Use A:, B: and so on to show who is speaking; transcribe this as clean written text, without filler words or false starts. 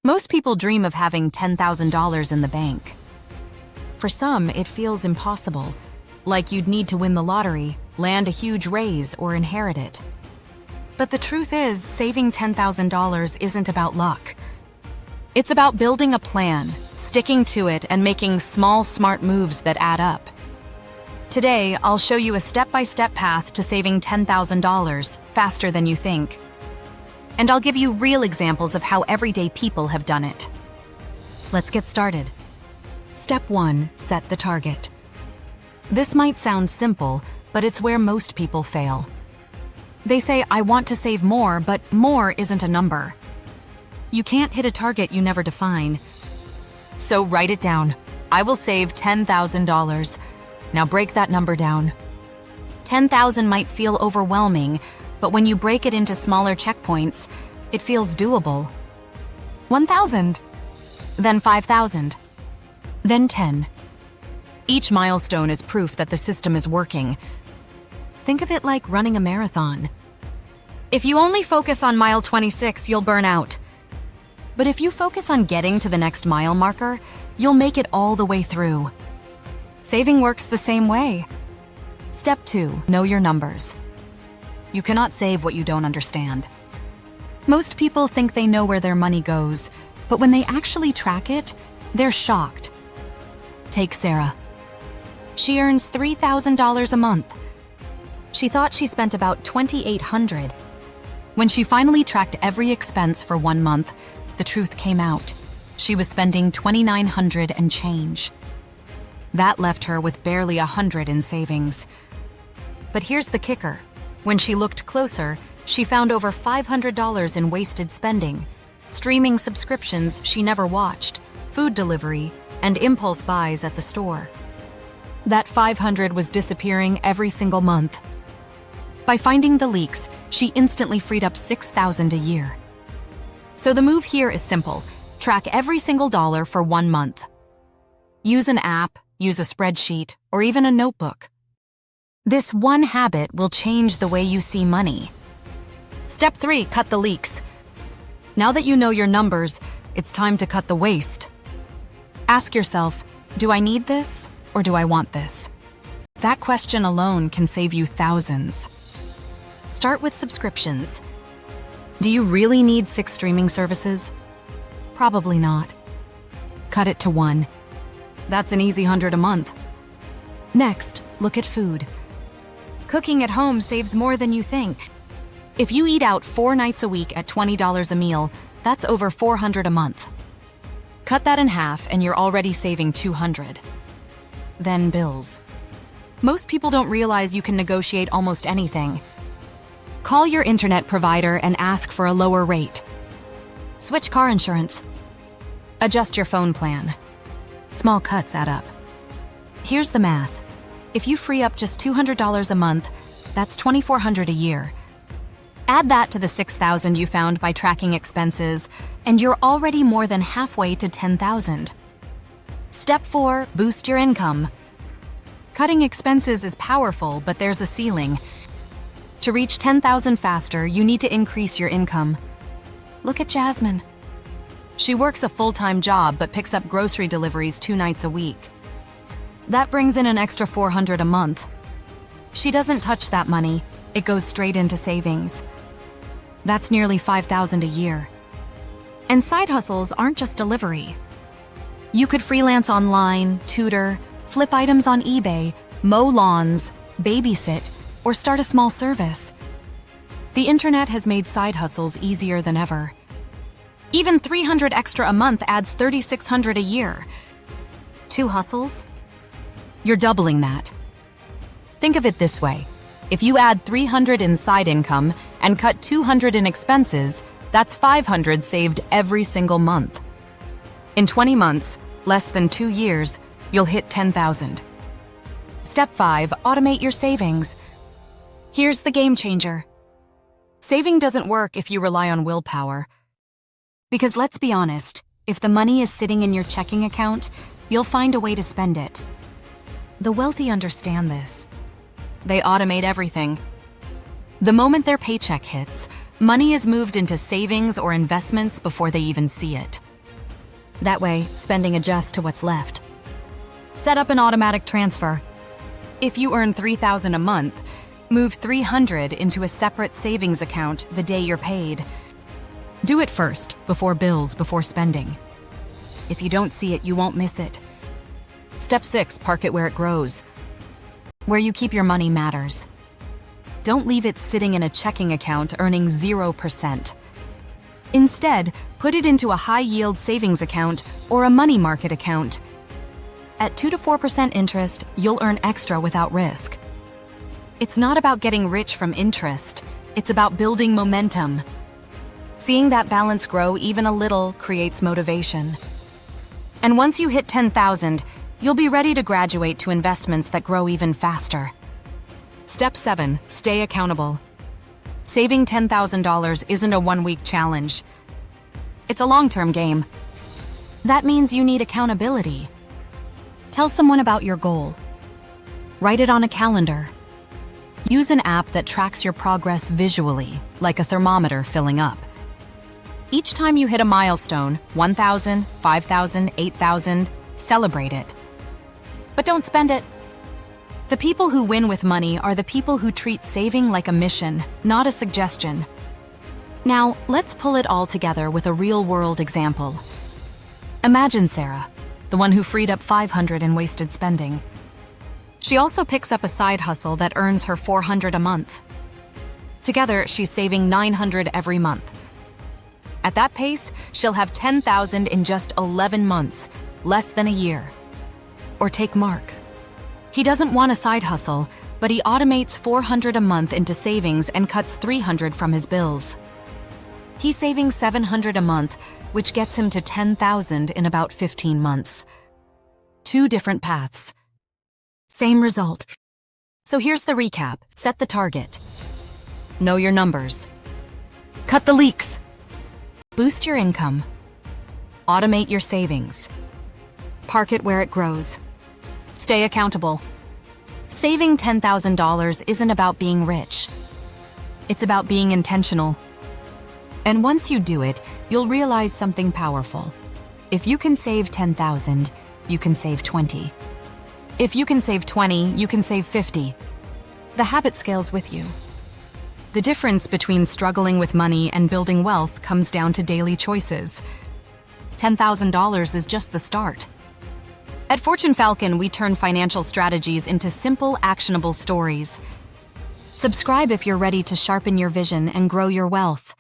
A: Most people dream of having $10,000 in the bank. For some, it feels impossible, like you'd need to win the lottery, land a huge raise, or inherit it. But the truth is, saving $10,000 isn't about luck. It's about building a plan, sticking to it, and making small, smart moves that add up. Today, I'll show you a step-by-step path to saving $10,000 faster than you think. And I'll give you real examples of how everyday people have done it. Let's get started. Step 1. Set the target. This might sound simple, but it's where most people fail. They say, I want to save more, but more isn't a number. You can't hit a target you never define. So write it down. I will save $10,000. Now break that number down. 10,000 might feel overwhelming, but when you break it into smaller checkpoints, it feels doable. 1,000, then 5,000, then 10. Each milestone is proof that the system is working. Think of it like running a marathon. If you only focus on mile 26, you'll burn out. But if you focus on getting to the next mile marker, you'll make it all the way through. Saving works the same way. Step 2. Know your numbers. You cannot save what you don't understand. Most people think they know where their money goes, but when they actually track it, they're shocked. Take Sarah. She earns $3,000 a month. She thought she spent about $2,800. When she finally tracked every expense for 1 month, the truth came out. She was spending $2,900 and change. That left her with barely $100 in savings. But here's the kicker. When she looked closer, she found over $500 in wasted spending, streaming subscriptions she never watched, food delivery, and impulse buys at the store. That $500 was disappearing every single month. By finding the leaks, she instantly freed up $6,000 a year. So the move here is simple. Track every single dollar for 1 month. Use an app, use a spreadsheet, or even a notebook. This one habit will change the way you see money. Step 3. Cut the leaks. Now that you know your numbers, it's time to cut the waste. Ask yourself, do I need this or do I want this? That question alone can save you thousands. Start with subscriptions. Do you really need 6 streaming services? Probably not. Cut it to 1. That's an easy $100 a month. Next, look at food. Cooking at home saves more than you think. If you eat out 4 nights a week at $20 a meal, that's over $400 a month. Cut that in half and you're already saving $200. Then bills. Most people don't realize you can negotiate almost anything. Call your internet provider and ask for a lower rate. Switch car insurance. Adjust your phone plan. Small cuts add up. Here's the math. If you free up just $200 a month, that's $2,400 a year. Add that to the $6,000 you found by tracking expenses, and you're already more than halfway to $10,000. Step 4. Boost your income. Cutting expenses is powerful, but there's a ceiling. To reach $10,000 faster, you need to increase your income. Look at Jasmine. She works a full-time job but picks up grocery deliveries 2 nights a week. That brings in an extra $400 a month. She doesn't touch that money. It goes straight into savings. That's nearly $5,000 a year. And side hustles aren't just delivery. You could freelance online, tutor, flip items on eBay, mow lawns, babysit, or start a small service. The internet has made side hustles easier than ever. Even $300 extra a month adds $3,600 a year. 2 hustles? You're doubling that. Think of it this way. If you add $300 in side income and cut $200 in expenses, that's $500 saved every single month. In 20 months, less than 2 years, you'll hit $10,000. Step 5. Automate your savings. Here's the game changer. Saving doesn't work if you rely on willpower. Because let's be honest, if the money is sitting in your checking account, you'll find a way to spend it. The wealthy understand this. They automate everything. The moment their paycheck hits, money is moved into savings or investments before they even see it. That way, spending adjusts to what's left. Set up an automatic transfer. If you earn $3,000 a month, move $300 into a separate savings account the day you're paid. Do it first, before bills, before spending. If you don't see it, you won't miss it. Step 6, park it where it grows. Where you keep your money matters. Don't leave it sitting in a checking account earning 0%. Instead, put it into a high-yield savings account or a money market account. At 2 to 4% interest, you'll earn extra without risk. It's not about getting rich from interest, it's about building momentum. Seeing that balance grow even a little creates motivation. And once you hit 10,000, you'll be ready to graduate to investments that grow even faster. Step 7, stay accountable. Saving $10,000 isn't a one-week challenge. It's a long-term game. That means you need accountability. Tell someone about your goal. Write it on a calendar. Use an app that tracks your progress visually, like a thermometer filling up. Each time you hit a milestone, 1,000, 5,000, 8,000, celebrate it. But don't spend it. The people who win with money are the people who treat saving like a mission, not a suggestion. Now, let's pull it all together with a real-world example. Imagine Sarah, the one who freed up $500 in wasted spending. She also picks up a side hustle that earns her $400 a month. Together, she's saving $900 every month. At that pace, she'll have $10,000 in just 11 months, less than a year. Or take Mark. He doesn't want a side hustle, but he automates $400 a month into savings and cuts $300 from his bills. He's saving $700 a month, which gets him to $10,000 in about 15 months. 2 different paths. Same result. So here's the recap. Set the target. Know your numbers. Cut the leaks. Boost your income. Automate your savings. Park it where it grows. Stay accountable. Saving $10,000 isn't about being rich. It's about being intentional. And once you do it, you'll realize something powerful. If you can save 10,000, you can save 20. If you can save 20, you can save 50. The habit scales with you. The difference between struggling with money and building wealth comes down to daily choices. $10,000 is just the start. At Fortune Falcon, we turn financial strategies into simple, actionable stories. Subscribe if you're ready to sharpen your vision and grow your wealth.